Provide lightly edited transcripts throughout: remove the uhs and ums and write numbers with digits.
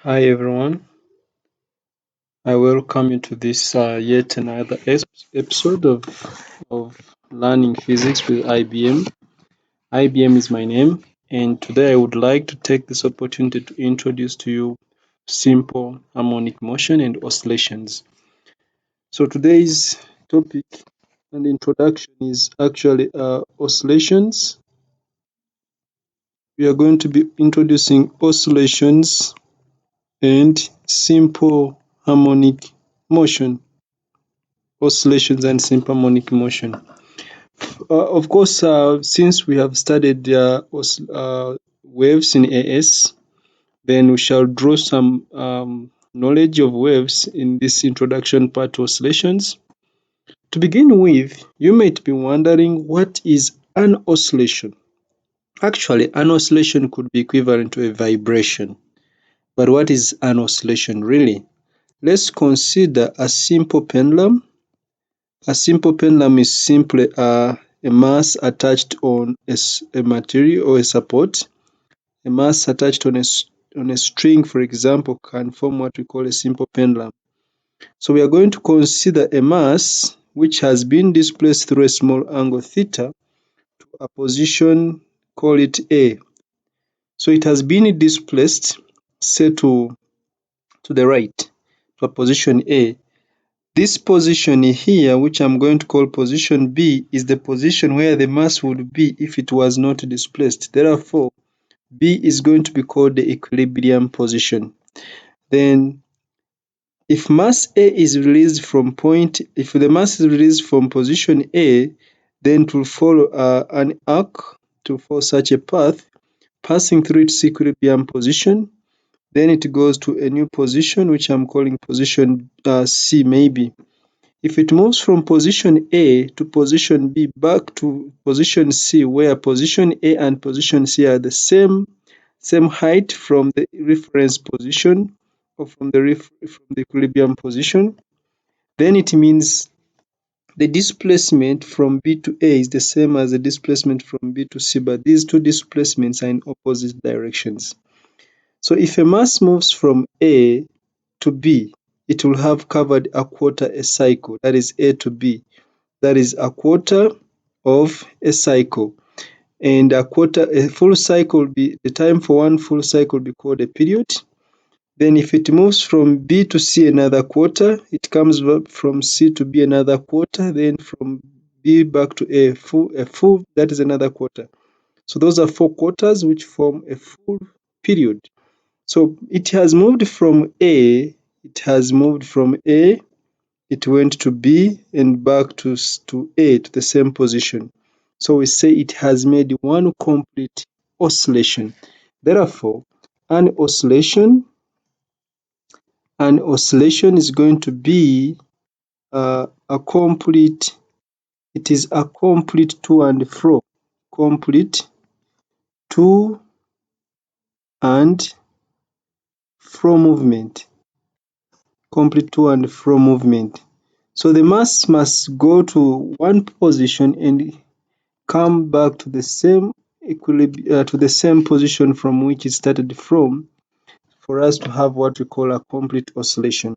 Hi everyone, I welcome you to this yet another episode of Learning Physics with IBM. IBM is my name, and today I would like to take this opportunity to introduce to you simple harmonic motion and oscillations. So today's topic and introduction is actually oscillations. We are going to be introducing oscillations and simple harmonic motion. Oscillations and simple harmonic motion. Of course, since we have studied waves in AS, then we shall draw some knowledge of waves in this introduction part to oscillations. To begin with, you might be wondering what is an oscillation. Actually, an oscillation could be equivalent to a vibration. But what is an oscillation really? Let's consider a simple pendulum. A simple pendulum is simply a mass attached on a material or a support. A mass attached on a string, for example, can form what we call a simple pendulum. So we are going to consider a mass which has been displaced through a small angle theta to a position, call it A. So it has been displaced, say to the right, to a position A. This position here, which I'm going to call position B, is the position where the mass would be if it was not displaced. Therefore, B is going to be called the equilibrium position. Then, if mass A is released from if the mass is released from position A, then it will follow an arc to follow such a path, passing through its equilibrium position. Then it goes to a new position, which I'm calling position C maybe. If it moves from position A to position B back to position C, where position A and position C are the same height from the reference position or from the equilibrium position, then it means the displacement from B to A is the same as the displacement from B to C, but these two displacements are in opposite directions. So if a mass moves from A to B, it will have covered a quarter a cycle, that is A to B. That is a quarter of a cycle. And a full cycle will be, the time for one full cycle will be called a period. Then if it moves from B to C another quarter, it comes back from C to B another quarter, then from B back to A full, that is another quarter. So those are 4 quarters which form a full period. So it has moved from A, it went to B and back to A, to the same position. So we say it has made one complete oscillation. Therefore, an oscillation is going to be a complete, it is a complete to and fro, complete to and fro movement, complete to and fro movement. So the mass must go to one position and come back to the same position from which it started from, for us to have what we call a complete oscillation.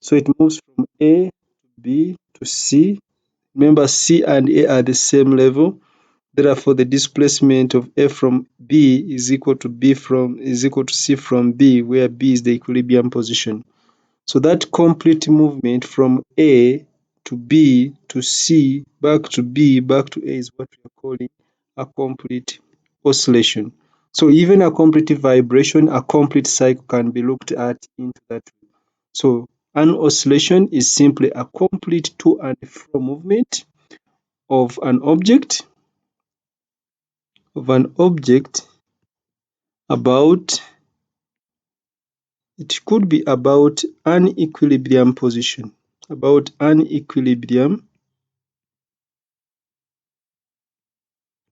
So it moves from A to B to C. Remember, C and A are the same level. Therefore, the displacement of A from B is equal to C from B, where B is the equilibrium position. So that complete movement from A to B to C back to B back to A is what we are calling a complete oscillation. So even a complete vibration, a complete cycle can be looked at into that. So an oscillation is simply a complete to and fro movement of an object about, it could be about an equilibrium position, about an equilibrium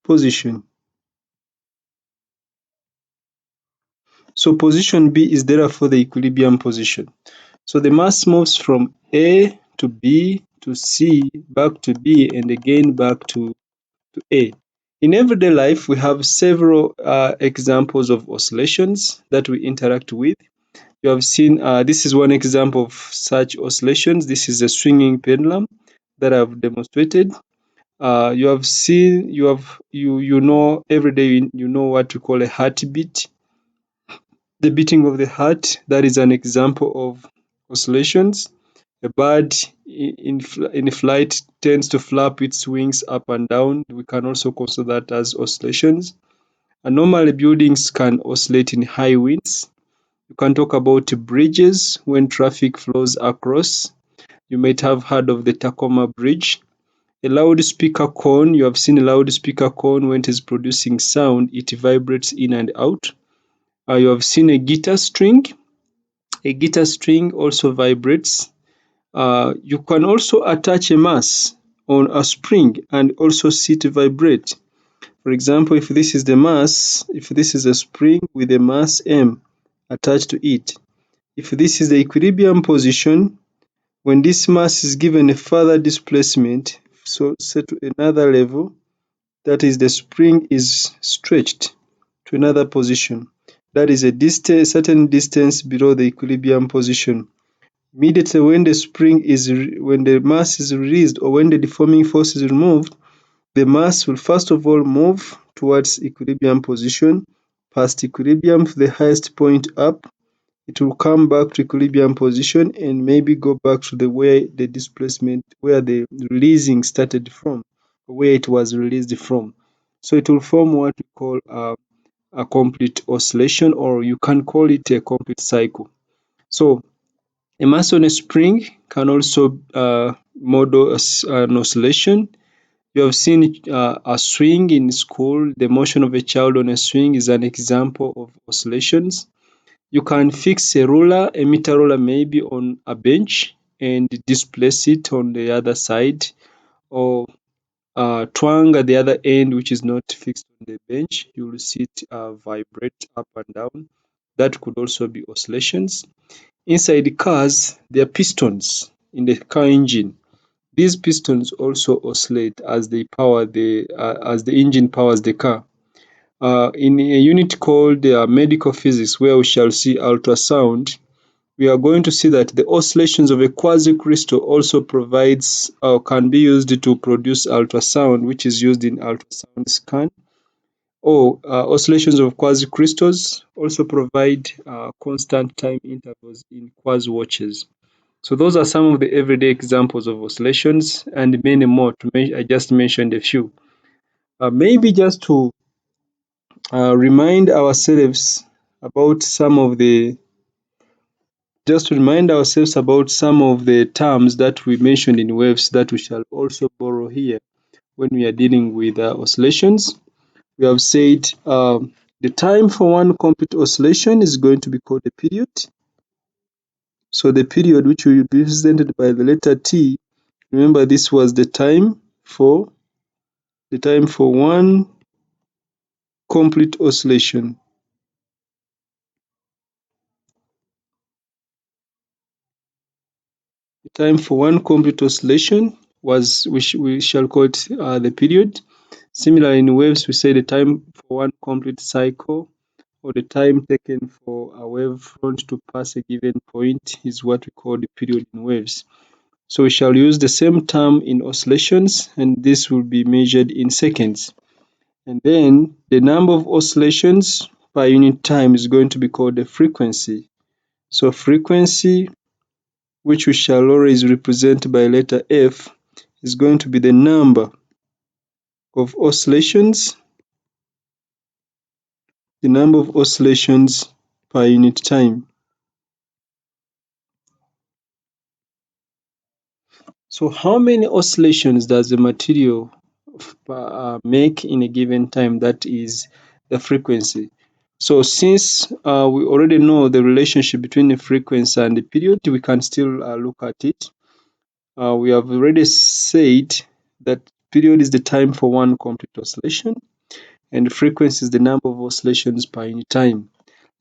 position. So position B is therefore the equilibrium position. So the mass moves from A to B to C back to B and again back to A. In everyday life, we have several examples of oscillations that we interact with. You have seen this is one example of such oscillations. This is a swinging pendulum that I've demonstrated. You have seen, you know every day you know what we call a heartbeat, the beating of the heart. That is an example of oscillations. A bird in flight tends to flap its wings up and down. We can also consider that as oscillations. And normally buildings can oscillate in high winds. You can talk about bridges when traffic flows across. You might have heard of the Tacoma Bridge. A loudspeaker cone, you have seen a loudspeaker cone when it is producing sound, it vibrates in and out. You have seen a guitar string. A guitar string also vibrates. You can also attach a mass on a spring and also see it vibrate. For example, if this is the mass, if this is a spring with a mass M attached to it, if this is the equilibrium position, when this mass is given a further displacement, so set to another level, that is the spring is stretched to another position. That is a distance, certain distance below the equilibrium position. Immediately when the when the mass is released or when the deforming force is removed, the mass will first of all move towards equilibrium position, past equilibrium to the highest point up. It will come back to equilibrium position and maybe go back to the where the displacement, where the releasing started from, where it was released from. So it will form what we call a complete oscillation, or you can call it a complete cycle. So a mass on a spring can also model an oscillation. You have seen a swing in school. The motion of a child on a swing is an example of oscillations. You can fix a ruler, a meter ruler maybe on a bench and displace it on the other side, or twang at the other end which is not fixed on the bench. You will see it vibrate up and down. That could also be oscillations. Inside the cars, there are pistons in the car engine. These pistons also oscillate as they power as the engine powers the car. In a unit called medical physics, where we shall see ultrasound, we are going to see that the oscillations of a quasi-crystal also provides or can be used to produce ultrasound, which is used in ultrasound scan. Or oscillations of quasi-crystals also provide constant time intervals in quasi-watches. So those are some of the everyday examples of oscillations and many more. I just mentioned a few. Maybe just to remind ourselves about some of the terms that we mentioned in waves that we shall also borrow here when we are dealing with oscillations. We have said the time for one complete oscillation is going to be called a period. So the period, which will be represented by the letter T, remember this was the time for one complete oscillation. The time for one complete oscillation was, we shall call it the period. Similarly, in waves, we say the time for one complete cycle, or the time taken for a wave front to pass a given point, is what we call the period in waves. So we shall use the same term in oscillations, and this will be measured in seconds. And then the number of oscillations per unit time is going to be called the frequency. So frequency, which we shall always represent by letter F, is going to be the number of oscillations, per unit time. So how many oscillations does the material make in a given time? That is the frequency. So since we already know the relationship between the frequency and the period, we can still look at it. We have already said that period is the time for one complete oscillation, and the frequency is the number of oscillations per unit time.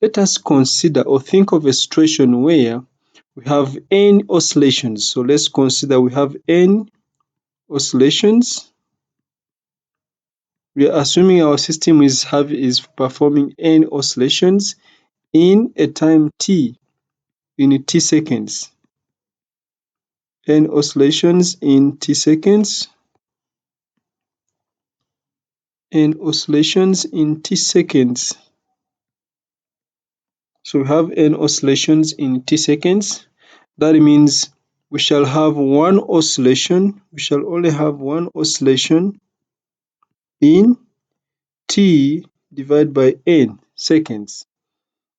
Let us consider or think of a situation where we have n oscillations. So let's consider we have n oscillations. We are assuming our system is performing n oscillations in a time t. in t seconds. N oscillations in t seconds. N oscillations in t seconds. So we have n oscillations in t seconds. That means we shall have one oscillation. We shall only have one oscillation in t divided by n seconds.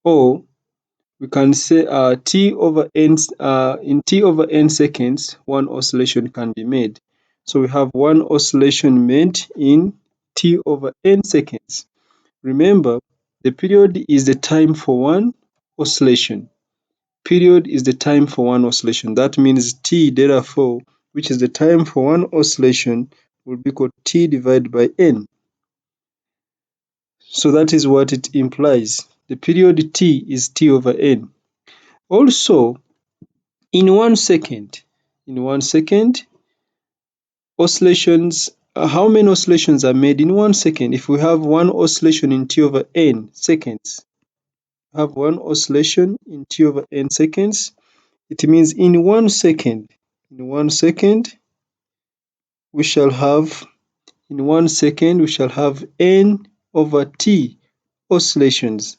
Or we can say t over n in t over n seconds, one oscillation can be made. So we have one oscillation made in t over n seconds. Remember, the period is the time for one oscillation. Period is the time for one oscillation. That means t, therefore, which is the time for one oscillation, will be equal to t divided by n. So that is what it implies. The period t is t over n. Also, in 1 second, oscillations, how many oscillations are made in 1 second? If we have one oscillation in t over n seconds, have one oscillation in t over n seconds, it means in 1 second, we shall have n over t oscillations.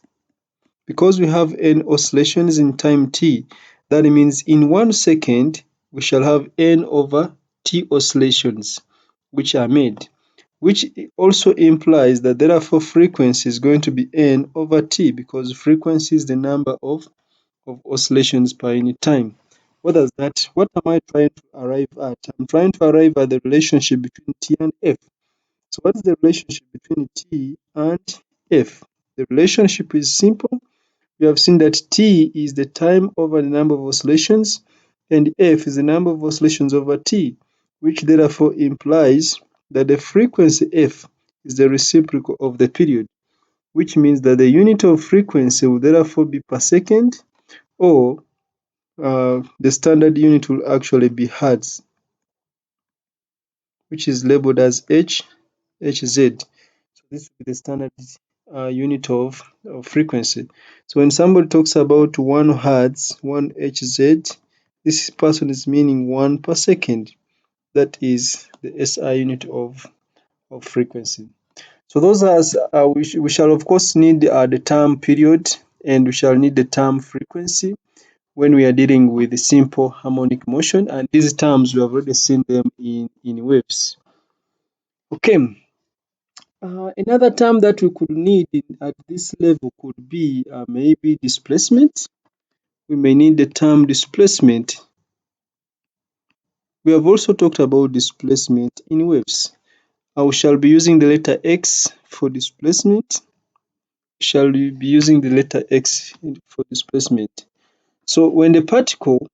Because we have n oscillations in time t, that means in 1 second we shall have n over t oscillations which are made, which also implies that therefore frequency is going to be n over t, because frequency is the number of oscillations per unit time. What am I trying to arrive at? I'm trying to arrive at the relationship between t and f. So what is the relationship between t and f? The relationship is simple. We have seen that t is the time over the number of oscillations, and f is the number of oscillations over t, which therefore implies that the frequency f is the reciprocal of the period, which means that the unit of frequency will therefore be per second, or the standard unit will actually be hertz, which is labeled as Hz. So this will be the standard unit of frequency. So when somebody talks about 1 hertz, 1 Hz, this person is meaning 1 per second. That is the SI unit of frequency. So those are, we shall of course need the term period, and we shall need the term frequency when we are dealing with simple harmonic motion, and these terms we have already seen them in waves. Okay. Another term that we could need at this level could be maybe displacement. We may need the term displacement. We have also talked about displacement in waves. We shall be using the letter x for displacement. Shall we be using the letter x for displacement? So when the particle,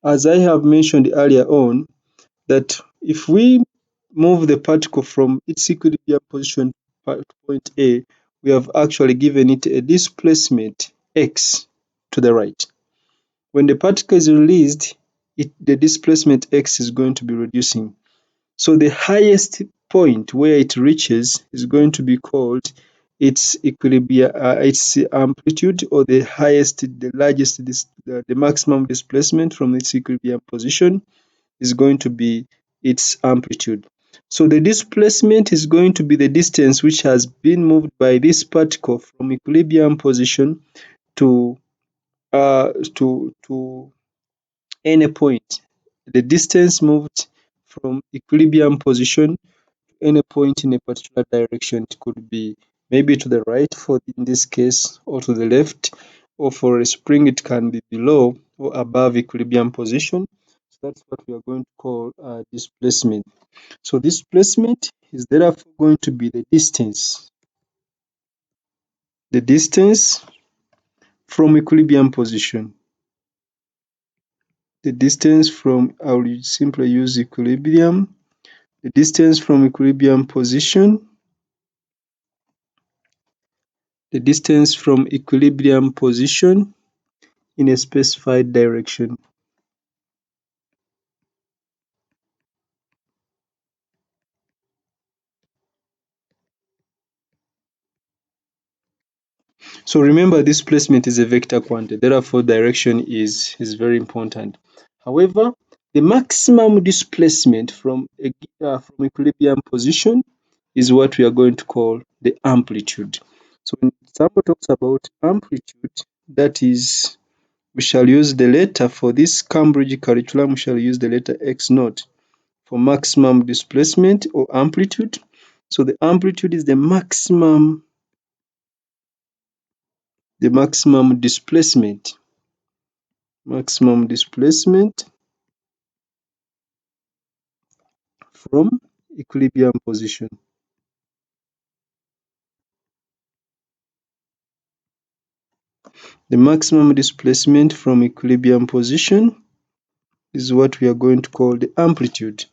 as I have mentioned earlier on, that if we move the particle from its equilibrium position to point A, we have actually given it a displacement x to the right. When the particle is released, the displacement x is going to be reducing. So the highest point where it reaches is going to be called its equilibrium, its amplitude, or the largest, the maximum displacement from its equilibrium position is going to be its amplitude. So the displacement is going to be the distance which has been moved by this particle from equilibrium position to any point. The distance moved from equilibrium position to any point in a particular direction. It could be maybe to the right, for in this case, or to the left, or for a spring it can be below or above equilibrium position. So that's what we are going to call displacement. So displacement is therefore going to be the distance from equilibrium position. The distance from, I will simply use equilibrium, the distance from equilibrium position, the distance from equilibrium position in a specified direction. So remember, displacement is a vector quantity, therefore direction is very important. However, the maximum displacement from equilibrium position is what we are going to call the amplitude. So when someone talks about amplitude, that is, we shall use the letter for this Cambridge curriculum, we shall use the letter X naught for maximum displacement or amplitude. So the amplitude is the maximum displacement from equilibrium position. The maximum displacement from equilibrium position is what we are going to call the amplitude.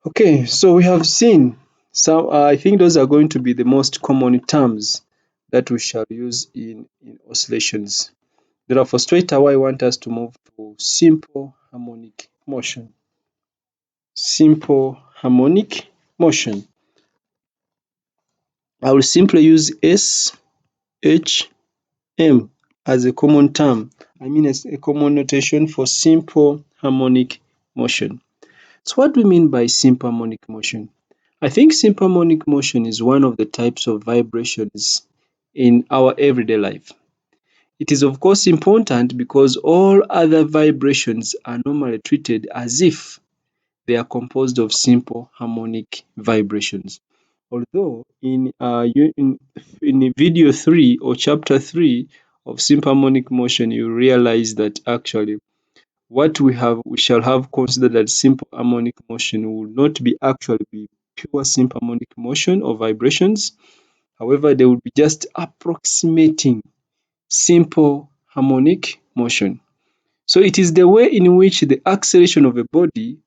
Okay, so we have seen some, I think those are going to be the most common terms that we shall use in oscillations. Therefore, straight away I want us to move to simple harmonic motion. Simple harmonic motion. I will simply use S, H, M as a common term. I mean as a common notation for simple harmonic motion. So what do we mean by simple harmonic motion? I think simple harmonic motion is one of the types of vibrations in our everyday life. It is of course important because all other vibrations are normally treated as if they are composed of simple harmonic vibrations. Although in video 3 or chapter 3 of simple harmonic motion, you realize that actually what we shall have considered as simple harmonic motion will not be actually be pure simple harmonic motion or vibrations. However, they will be just approximating simple harmonic motion. So it is the way in which the acceleration of a body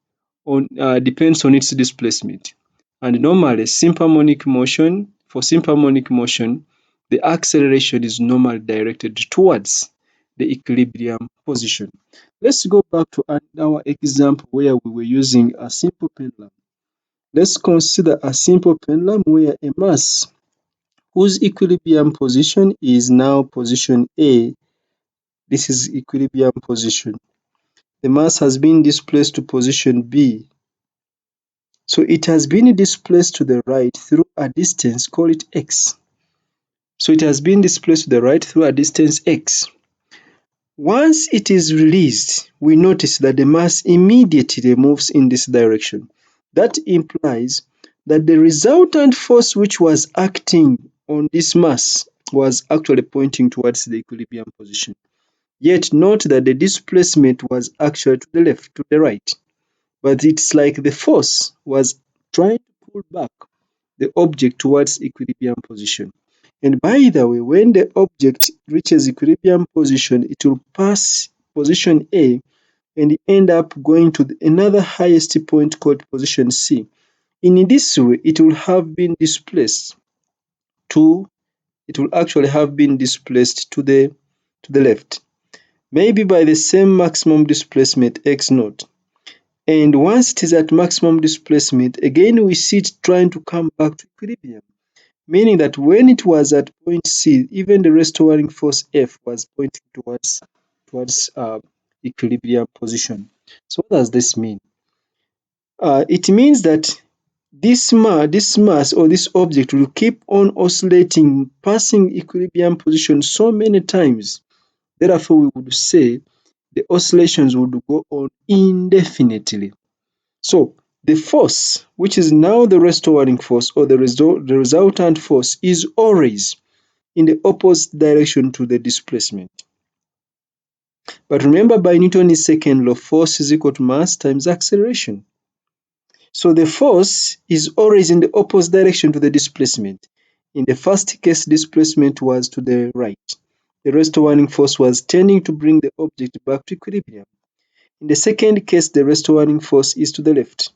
depends on its displacement. And normally, for simple harmonic motion, the acceleration is normally directed towards the equilibrium position. Let's go back to our example where we were using a simple pendulum. Let's consider a simple pendulum where a mass whose equilibrium position is now position A. This is equilibrium position. The mass has been displaced to position B. So it has been displaced to the right through a distance, call it x. So it has been displaced to the right through a distance x. Once it is released, we notice that the mass immediately moves in this direction. That implies that the resultant force which was acting on this mass was actually pointing towards the equilibrium position. Yet note that the displacement was actually to the left, to the right. But it's like the force was trying to pull back the object towards equilibrium position. And by the way, when the object reaches equilibrium position, it will pass position A and end up going to another highest point called position C. In this way, it will actually have been displaced to the left, maybe by the same maximum displacement x naught. And once it is at maximum displacement, again we see it trying to come back to equilibrium, meaning that when it was at point C, even the restoring force F was pointing towards equilibrium position. So what does this mean? It means that this mass or this object will keep on oscillating, passing equilibrium position so many times. Therefore, we would say the oscillations would go on indefinitely. So the force, which is now the restoring force or the resultant force, is always in the opposite direction to the displacement. But remember, by Newton's second law, force is equal to mass times acceleration. So the force is always in the opposite direction to the displacement. In the first case, displacement was to the right. The restoring force was tending to bring the object back to equilibrium. In the second case, the restoring force is to the left.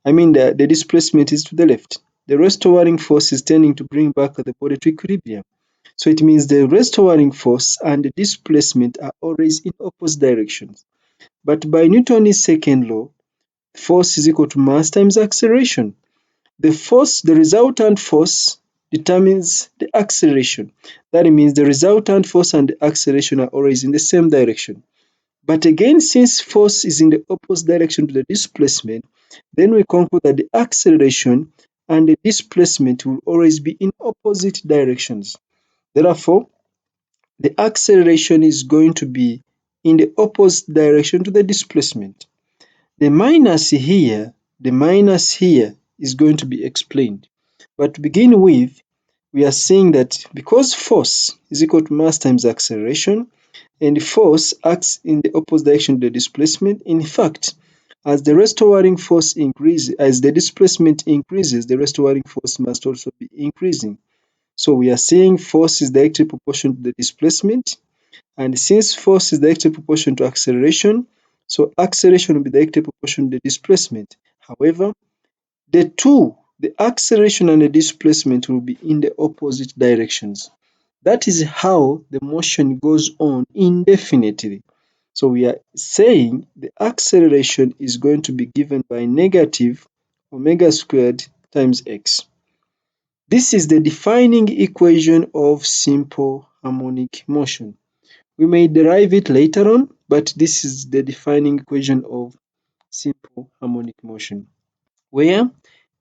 The displacement is to the left. The restoring force is tending to bring back the body to equilibrium. So it means the restoring force and the displacement are always in opposite directions. But by Newton's second law, force is equal to mass times acceleration. The resultant force determines the acceleration. That means the resultant force and the acceleration are always in the same direction. But again, since force is in the opposite direction to the displacement, then we conclude that the acceleration and the displacement will always be in opposite directions. Therefore, the acceleration is going to be in the opposite direction to the displacement. The minus here is going to be explained. But to begin with, we are saying that because force is equal to mass times acceleration, and force acts in the opposite direction to the displacement, in fact, as the restoring force increases, as the displacement increases, the restoring force must also be increasing. So we are saying force is directly proportional to the displacement, and since force is directly proportional to acceleration, so acceleration will be directly proportional to the displacement. However, the acceleration and the displacement will be in the opposite directions. That is how the motion goes on indefinitely. So we are saying the acceleration is going to be given by negative omega squared times x. This is the defining equation of simple harmonic motion. We may derive it later on, but this is the defining equation of simple harmonic motion, where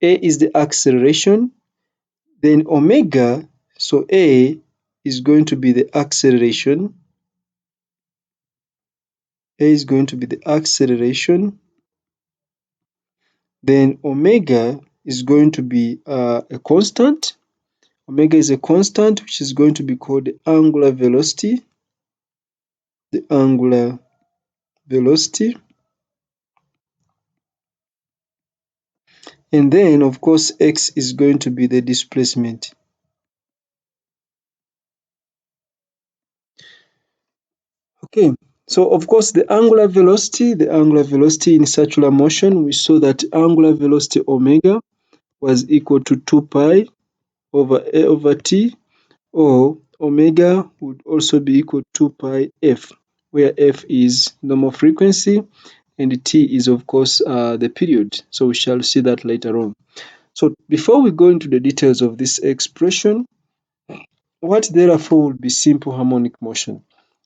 A is the acceleration, then omega, so A is going to be the acceleration, A is going to be the acceleration, then omega is going to be a constant. Omega is a constant which is going to be called the angular velocity, the angular velocity. And then, of course, x is going to be the displacement. Okay, so of course, the angular velocity in circular motion, we saw that angular velocity omega was equal to 2 pi over a over t, or omega would also be equal to 2 pi f, where f is normal frequency and t is, of course, the period. So we shall see that later on. So before we go into the details of this expression, what therefore would be simple harmonic motion?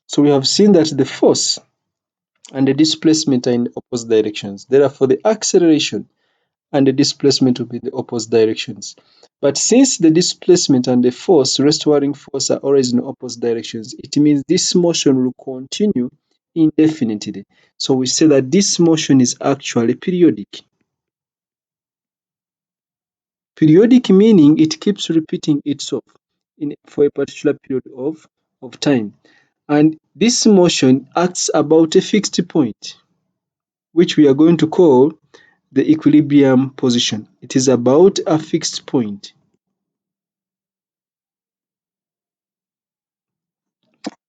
So we have seen that the force and the displacement are in the opposite directions. Therefore, the acceleration and the displacement will be in the opposite directions. But since the displacement and the force, restoring force, are always in the opposite directions, it means this motion will continue indefinitely. So we say that this motion is actually periodic. Periodic meaning it keeps repeating itself for a particular period of time. And this motion acts about a fixed point, which we are going to call the equilibrium position. It is about a fixed point,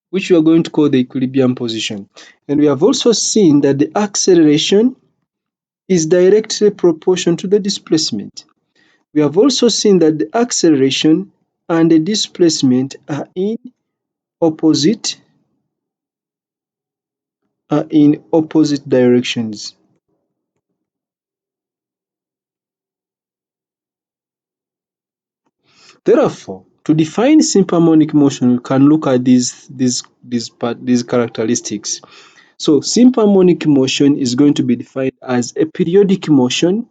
which we are going to call the equilibrium position. And we have also seen that the acceleration is directly proportional to the displacement. We have also seen that the acceleration and the displacement opposite are in opposite directions. Therefore, to define simple harmonic motion, we can look at these characteristics. So simple harmonic motion is going to be defined as a periodic motion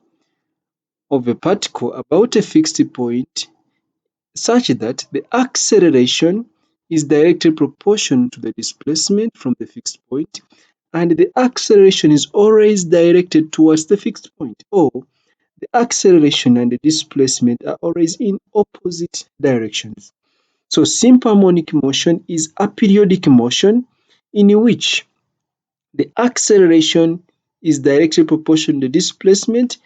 of a particle about a fixed point such that the acceleration is directly proportional to the displacement from the fixed point, and the acceleration is always directed towards the fixed point, or the acceleration and the displacement are always in opposite directions. So simple harmonic motion is a periodic motion in which the acceleration is directly proportional to the displacement,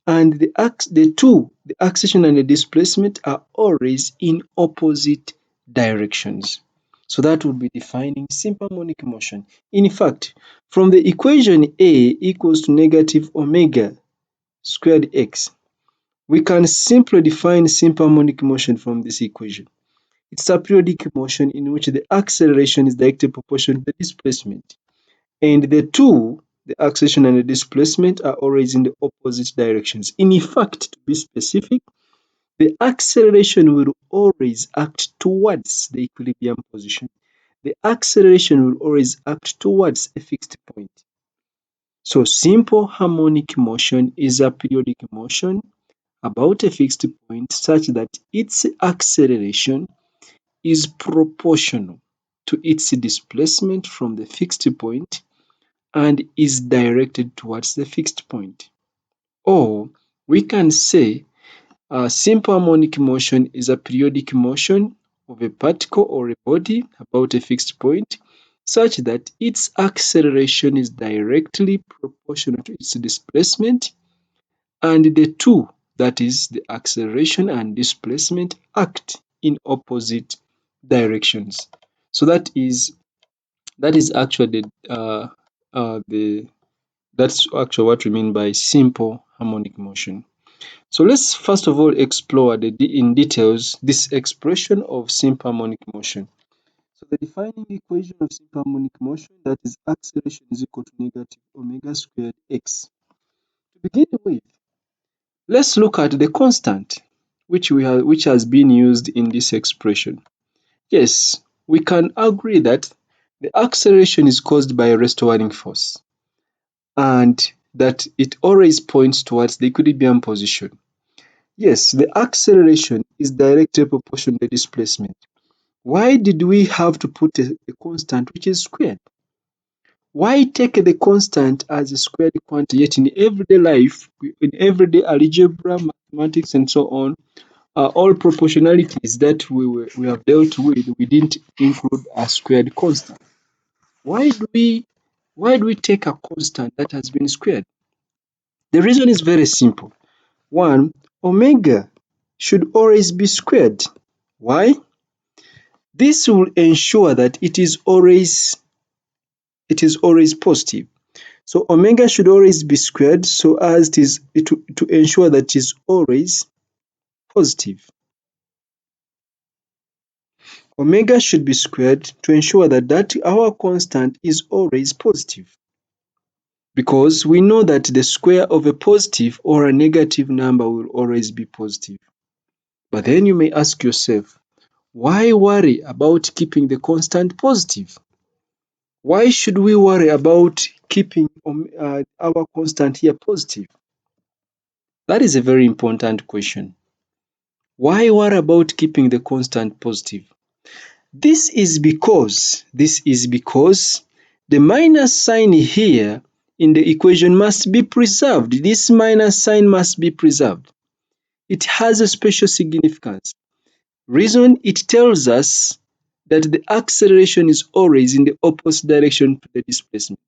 and the acceleration and the displacement are always in opposite directions. So that would be defining simple harmonic motion. In fact, from the equation A equals to negative omega squared x, we can simply define simple harmonic motion from this equation. It's a periodic motion in which the acceleration is directly proportional to the displacement. And the acceleration and the displacement, are always in the opposite directions. In fact, to be specific, the acceleration will always act towards the equilibrium position. The acceleration will always act towards a fixed point. So simple harmonic motion is a periodic motion about a fixed point such that its acceleration is proportional to its displacement from the fixed point and is directed towards the fixed point. Or we can say a simple harmonic motion is a periodic motion of a particle or a body about a fixed point such that its acceleration is directly proportional to its displacement, and the two, that is the acceleration and displacement, act in opposite directions. So that is actually the that's actually what we mean by simple harmonic motion. So let's first of all explore in details this expression of simple harmonic motion. So the defining equation of simple harmonic motion, that is acceleration is equal to negative omega squared x. To begin with, let's look at the constant which has been used in this expression. Yes, we can agree that the acceleration is caused by a restoring force and that it always points towards the equilibrium position. Yes, the acceleration is directly proportional to the displacement. Why did we have to put a constant which is squared? Why take the constant as a squared quantity, yet in everyday life, in everyday algebra, mathematics, and so on, all proportionalities that we have dealt with, we didn't include a squared constant. Why do we take a constant that has been squared? The reason is very simple. One, omega should always be squared. Why? This will ensure that it is always positive. So omega should always be squared so as to ensure that it is always positive. Omega should be squared to ensure that our constant is always positive. Because we know that the square of a positive or a negative number will always be positive. But then you may ask yourself, why worry about keeping the constant positive? Why should we worry about keeping our constant here positive? That is a very important question. Why worry about keeping the constant positive? This is because the minus sign here in the equation must be preserved. This minus sign must be preserved. It has a special significance. Reason, it tells us that the acceleration is always in the opposite direction to the displacement.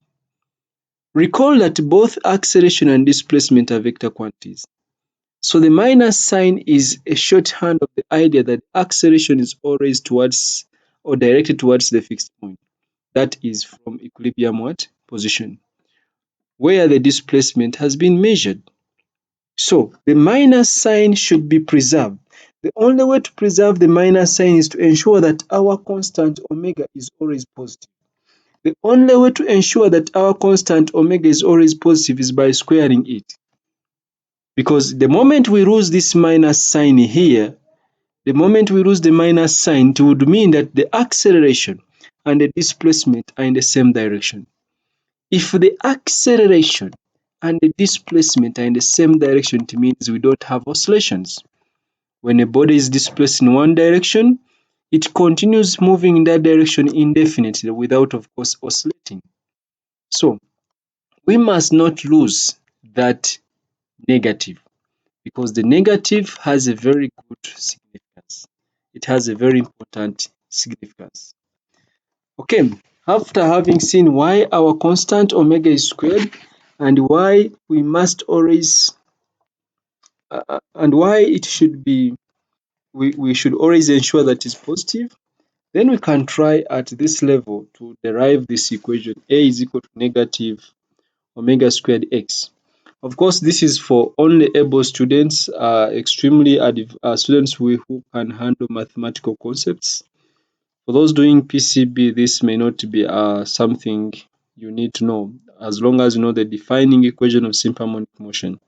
Recall that both acceleration and displacement are vector quantities. So the minus sign is a shorthand of the idea that acceleration is always towards or directed towards the fixed point. That is from equilibrium position, where the displacement has been measured. So the minus sign should be preserved. The only way to preserve the minus sign is to ensure that our constant omega is always positive. The only way to ensure that our constant omega is always positive is by squaring it. Because the moment we lose this minus sign here, the moment we lose the minus sign, it would mean that the acceleration and the displacement are in the same direction. If the acceleration and the displacement are in the same direction, it means we don't have oscillations. When a body is displaced in one direction, it continues moving in that direction indefinitely without, of course, oscillating. So we must not lose that negative, because the negative has a very good significance. It has a very important significance. Okay, after having seen why our constant omega is squared and why we must always and why it should be we should always ensure that it's positive, then we can try at this level to derive this equation. A is equal to negative omega squared x. Of course, this is for only able students, students who can handle mathematical concepts. For those doing PCB, this may not be something you need to know, as long as you know the defining equation of simple harmonic motion.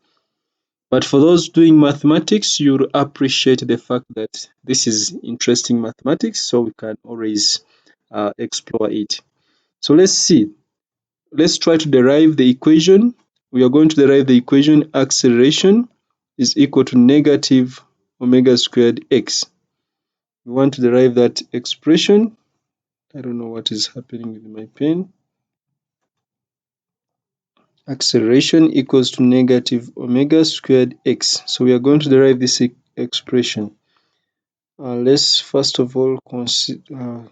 But for those doing mathematics, you'll appreciate the fact that this is interesting mathematics, so we can always explore it. So let's see. Let's try to derive the equation. We are going to derive the equation acceleration is equal to negative omega squared x. We want to derive that expression. I don't know what is happening with my pen. Acceleration equals to negative omega squared x. So we are going to derive this expression. Let's first of all consider,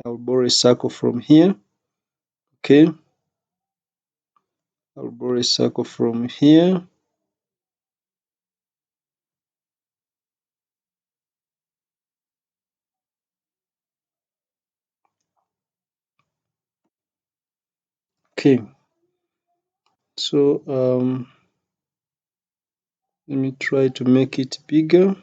I'll borrow a circle from here. Okay, I'll borrow a circle from here. Okay, so let me try to make it bigger.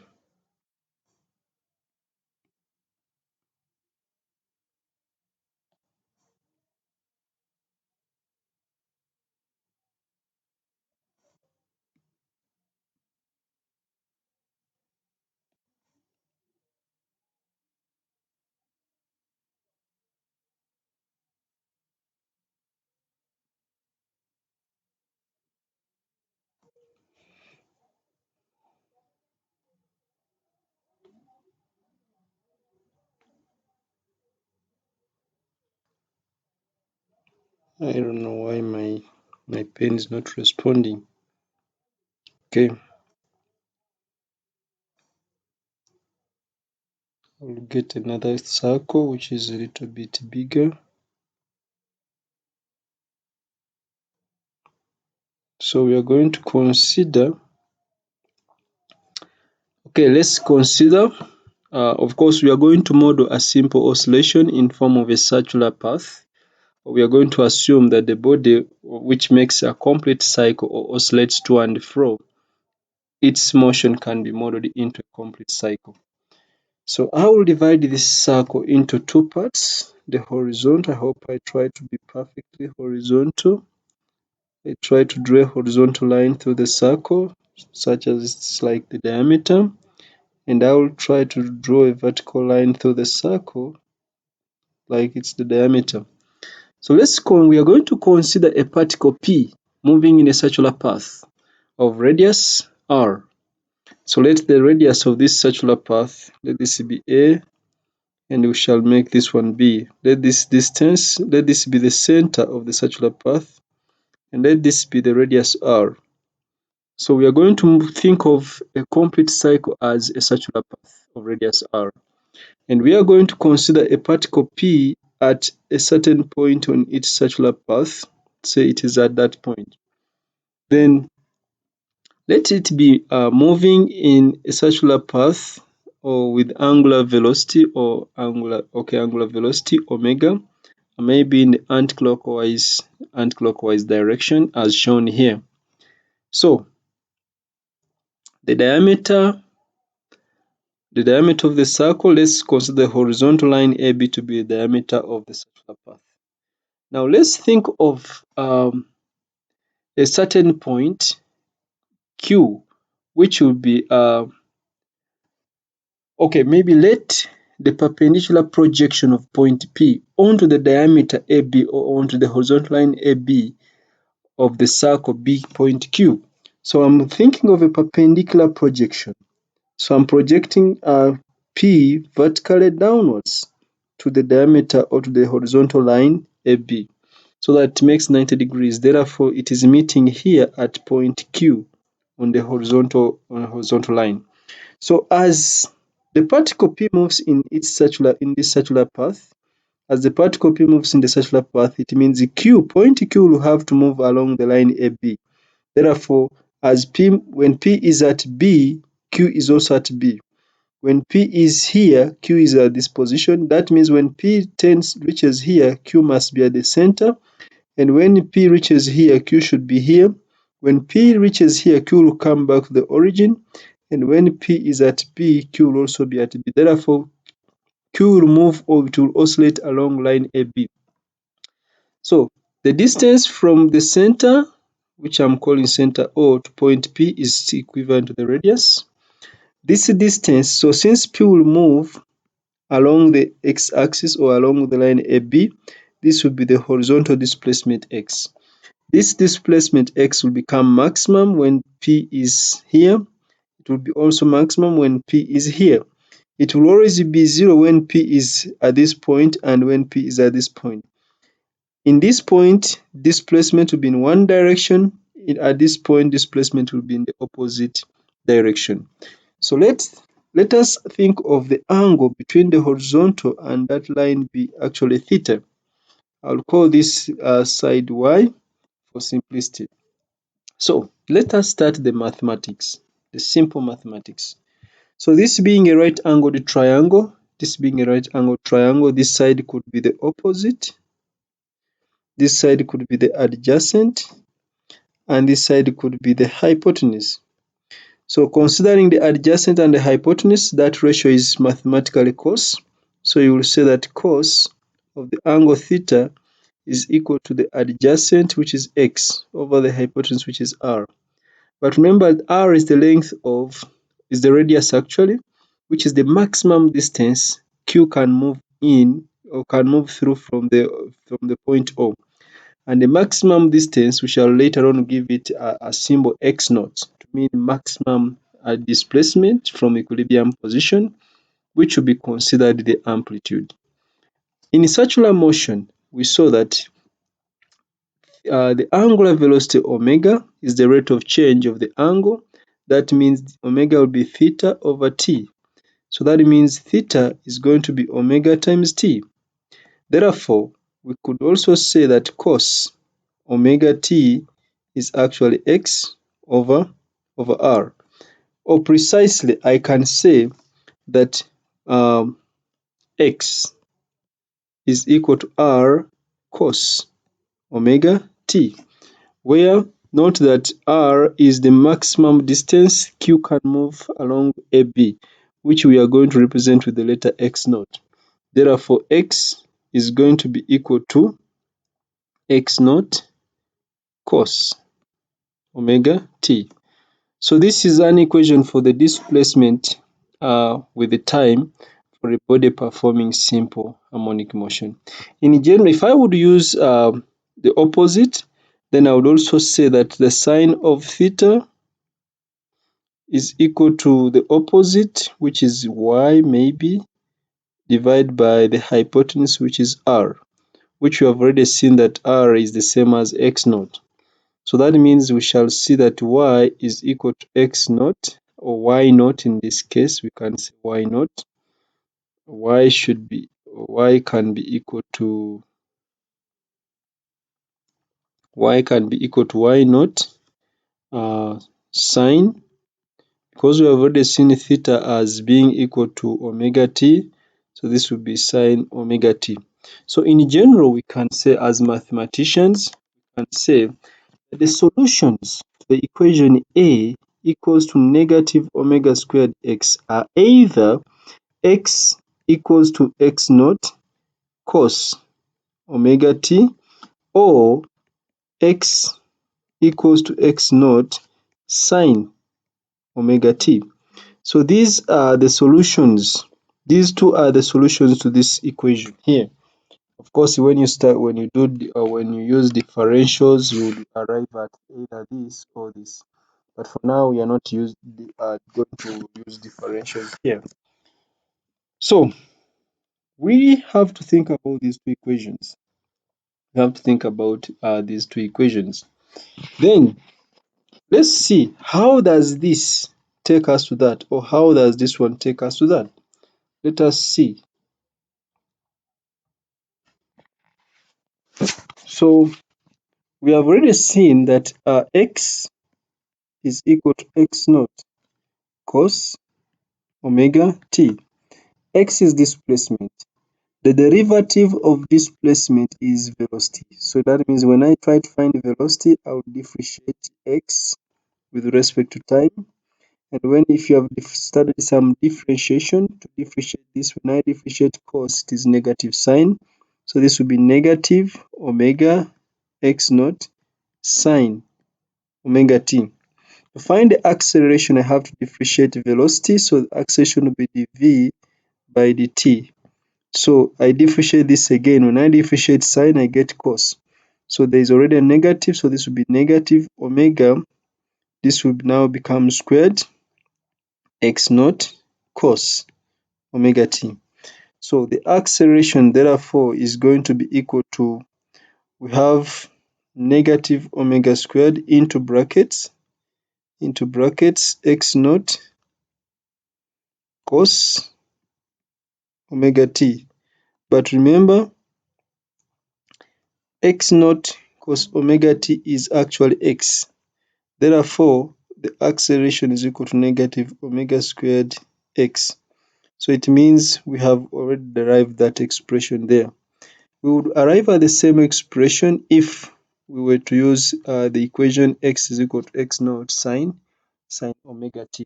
I don't know why my pen is not responding. Okay, I'll get another circle which is a little bit bigger. So we are going to consider, okay, let's consider, of course, we are going to model a simple oscillation in form of a circular path. We are going to assume that the body which makes a complete cycle or oscillates to and fro, its motion can be modeled into a complete cycle. So I will divide this circle into two parts. The horizontal, I hope I try to be perfectly horizontal. I try to draw a horizontal line through the circle, such as it's like the diameter. And I will try to draw a vertical line through the circle, like it's the diameter. So we are going to consider a particle P moving in a circular path of radius r. So let the radius of this circular path, let this be a, and we shall make this one b. Let this distance, let this be the center of the circular path, and let this be the radius r. So we are going to think of a complete cycle as a circular path of radius r. And we are going to consider a particle P at a certain point on its circular path. Say it is at that point. Then let it be moving in a circular path or with angular velocity or angular velocity omega, maybe in the anticlockwise direction as shown here. So the diameter of the circle, let's consider the horizontal line AB to be the diameter of the circular path. Now let's think of a certain point Q, which will be okay, maybe let the perpendicular projection of point P onto the diameter AB or onto the horizontal line AB of the circle be point Q. So I'm thinking of a perpendicular projection. So I'm projecting P vertically downwards to the diameter or to the horizontal line AB. So that makes 90 degrees. Therefore, it is meeting here at point Q on the horizontal line. So as the particle P moves in this circular path, as the particle P moves in the circular path, it means point Q will have to move along the line AB. Therefore, when P is at B, Q is also at B. When P is here, Q is at this position. That means when P reaches here, Q must be at the center. And when P reaches here, Q should be here. When P reaches here, Q will come back to the origin. And when P is at B, Q will also be at B. Therefore, Q will move or it will oscillate along line AB. So the distance from the center which I'm calling center O, to point P is equivalent to the radius. This distance, so since P will move along the x-axis or along the line AB, this will be the horizontal displacement x. This displacement x will become maximum when P is here. It will be also maximum when P is here. It will always be 0 when P is at this point and when P is at this point. In this point, displacement will be in one direction. At this point, displacement will be in the opposite direction. So let us think of the angle between the horizontal and that line be actually theta. I'll call this side y for simplicity. So let us start the mathematics, the simple mathematics. So this being a right angled triangle, this side could be the opposite, this side could be the adjacent, and this side could be the hypotenuse. So considering the adjacent and the hypotenuse, that ratio is mathematically cos. So you will say that cos of the angle theta is equal to the adjacent, which is x, over the hypotenuse, which is r. But remember, r is the is the radius actually, which is the maximum distance q can move in or can move through from the point O. And the maximum distance, we shall later on give it a symbol x naught to mean maximum displacement from equilibrium position, which will be considered the amplitude. In circular motion, we saw that the angular velocity omega is the rate of change of the angle. That means omega will be theta over t. So that means theta is going to be omega times t. Therefore, we could also say that cos omega t is actually x over r. Or precisely, I can say that x is equal to r cos omega t, where note that r is the maximum distance q can move along AB, which we are going to represent with the letter x naught. Therefore, x is going to be equal to x naught cos omega t. So this is an equation for the displacement with the time for a body performing simple harmonic motion. In general, if I would use the opposite, then I would also say that the sine of theta is equal to the opposite, which is y maybe, divided by the hypotenuse, which is r, which we have already seen that r is the same as x naught. So that means we shall see that y is equal to x naught, or y naught in this case, we can say y naught. Y can be equal to y naught sine, because we have already seen theta as being equal to omega t, so this will be sine omega t. So in general, we can say as mathematicians, we can say that the solutions to the equation A equals to negative omega squared x are either x equals to x naught cos omega t, or x equals to x naught sine omega t. So these are the solutions. These two are the solutions to this equation here. Of course, when you use differentials, you will arrive at either this or this. But for now, we are not going to use differentials here. So we have to think about these two equations. We have to think about these two equations. Then let's see, how does this take us to that, or how does this one take us to that? Let us see. So we have already seen that x is equal to x naught cos omega t. X is displacement. The derivative of displacement is velocity. So that means when I try to find velocity, I will differentiate x with respect to time. And if you have studied some differentiation, to differentiate this, when I differentiate cos, it is negative sign. So this will be negative omega x naught sine omega t. To find the acceleration, I have to differentiate velocity, so the acceleration will be dv by dt. So I differentiate this again. When I differentiate sine, I get cos. So there is already a negative, so this will be negative omega. This will now become squared x naught cos omega t. So the acceleration, therefore, is going to be equal to, we have negative omega squared into brackets x naught cos omega t. But remember, x naught cos omega t is actually x. Therefore, the acceleration is equal to negative omega squared x. So it means we have already derived that expression there. We would arrive at the same expression if we were to use the equation x is equal to x naught sine omega t.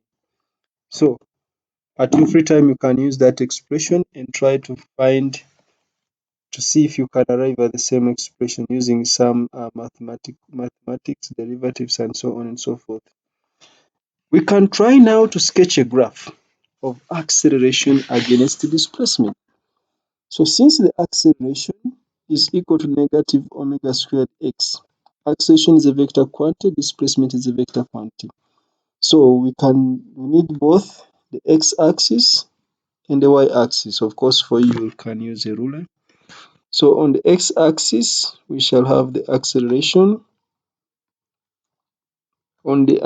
So at every time you can use that expression and try to see if you can arrive at the same expression using some mathematics, derivatives, and so on and so forth. We can try now to sketch a graph of acceleration against displacement. So since the acceleration is equal to negative omega squared x, acceleration is a vector quantity, displacement is a vector quantity. So we need both the x-axis and the y-axis. Of course, for you can use a ruler. So on the x-axis, we shall have the acceleration. On the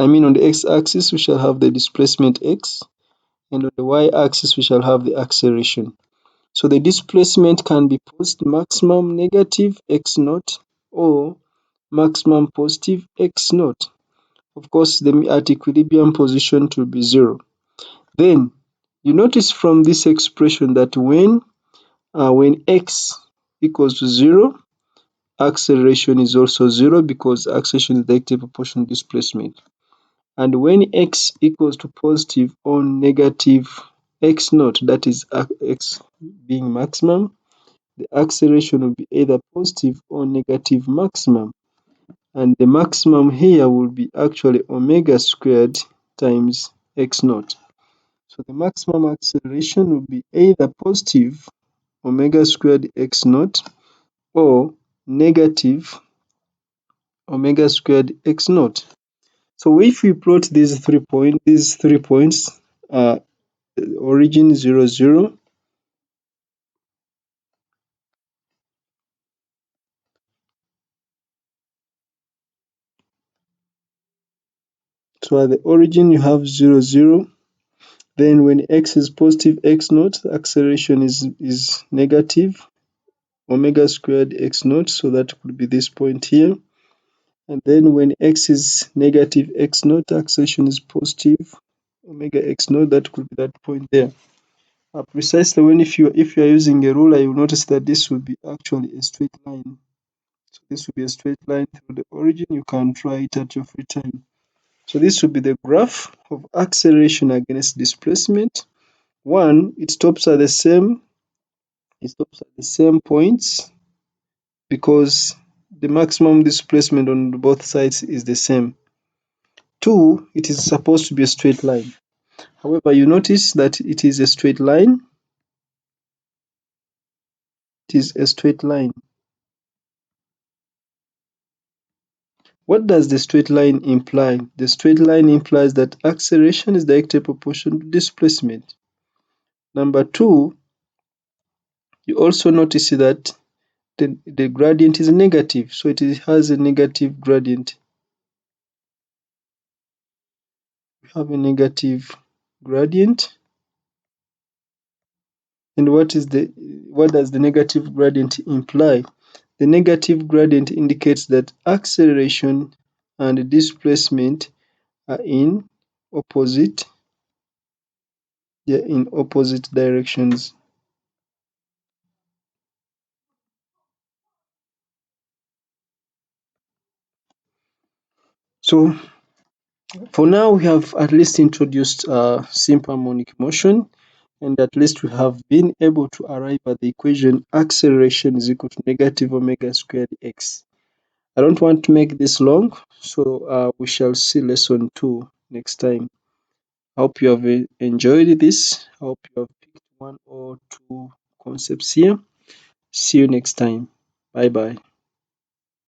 x-axis, we shall have the displacement x, and on the y-axis, we shall have the acceleration. So the displacement can be maximum negative x naught or maximum positive x naught. Of course, at equilibrium position to be 0. Then you notice from this expression that when x equals to 0, acceleration is also 0 because acceleration is directly proportional to displacement. And when x equals to positive or negative x naught, that is x being maximum, the acceleration will be either positive or negative maximum. And the maximum here will be actually omega squared times x naught. So the maximum acceleration will be either positive omega squared x naught or negative omega squared x naught. So if we plot these 3 points, origin 0, 0, so at the origin you have 0, 0. Then when x is positive x naught, the acceleration is negative omega squared x naught, so that could be this point here. And then when x is negative x naught, acceleration is positive omega x naught, that could be that point there. Precisely when if you are using a ruler, you notice that this will be actually a straight line. So this will be a straight line through the origin. You can try it at your free time. So this will be the graph of acceleration against displacement. One, it stops at the same points because the maximum displacement on both sides is the same. Two, it is supposed to be a straight line. However, you notice that it is a straight line. It is a straight line. What does the straight line imply? The straight line implies that acceleration is directly proportional to displacement. Number two, you also notice that the gradient is negative, so it has a negative gradient. We have a negative gradient. And what does the negative gradient imply? The negative gradient indicates that acceleration and displacement are in opposite directions. So for now, we have at least introduced simple harmonic motion, and at least we have been able to arrive at the equation acceleration is equal to negative omega squared x. I don't want to make this long, So we shall see lesson 2 next time. Hope you have enjoyed this. Hope you have picked one or two concepts here. See you next time. Bye bye.